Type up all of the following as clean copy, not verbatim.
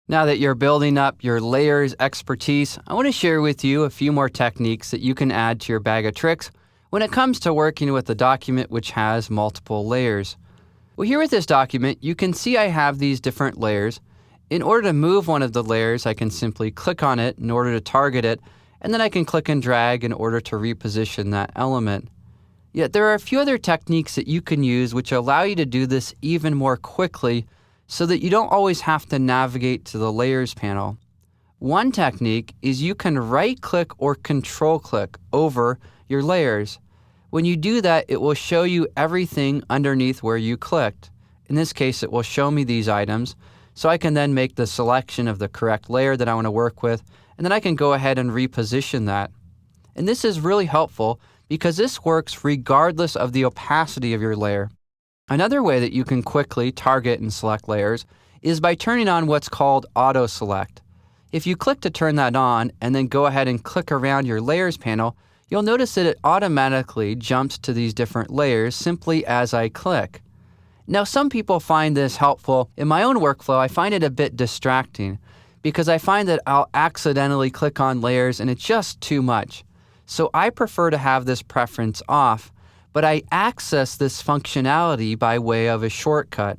Now that you're building up your layers expertise, I want to share with you a few more techniques that you can add to your bag of tricks when it comes to working with a document which has multiple layers. Well, here with this document, you can see I have these different layers. In order to move one of the layers, I can simply click on it in order to target it, and then I can click and drag in order to reposition that element. Yet there are a few other techniques that you can use which allow you to do this even more quickly so that you don't always have to navigate to the Layers panel. One technique is you can right-click or control-click over your layers. When you do that, it will show you everything underneath where you clicked. In this case, it will show me these items, so I can then make the selection of the correct layer that I want to work with, and then I can go ahead and reposition that. And this is really helpful because this works regardless of the opacity of your layer. Another way that you can quickly target and select layers is by turning on what's called Auto Select. If you click to turn that on and then go ahead and click around your Layers panel, you'll notice that it automatically jumps to these different layers simply as I click. Now, some people find this helpful. In my own workflow, I find it a bit distracting because I find that I'll accidentally click on layers and it's just too much. So I prefer to have this preference off, but I access this functionality by way of a shortcut.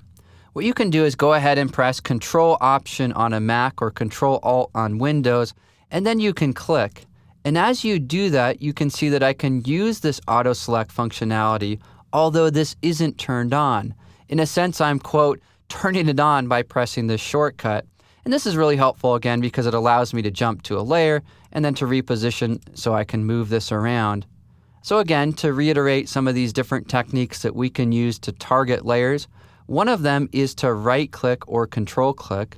What you can do is go ahead and press Control-Option on a Mac or Control-Alt on Windows, and then you can click. And as you do that, you can see that I can use this auto select functionality, although this isn't turned on. In a sense, I'm, quote, turning it on by pressing this shortcut. And this is really helpful, again, because it allows me to jump to a layer and then to reposition so I can move this around. So again, to reiterate some of these different techniques that we can use to target layers, one of them is to right-click or control-click.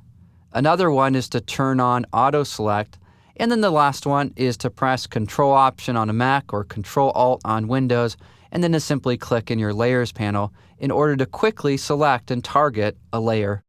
Another one is to turn on auto select. And then the last one is to press Control-Option on a Mac or Control-Alt on Windows, and then to simply click in your Layers panel in order to quickly select and target a layer.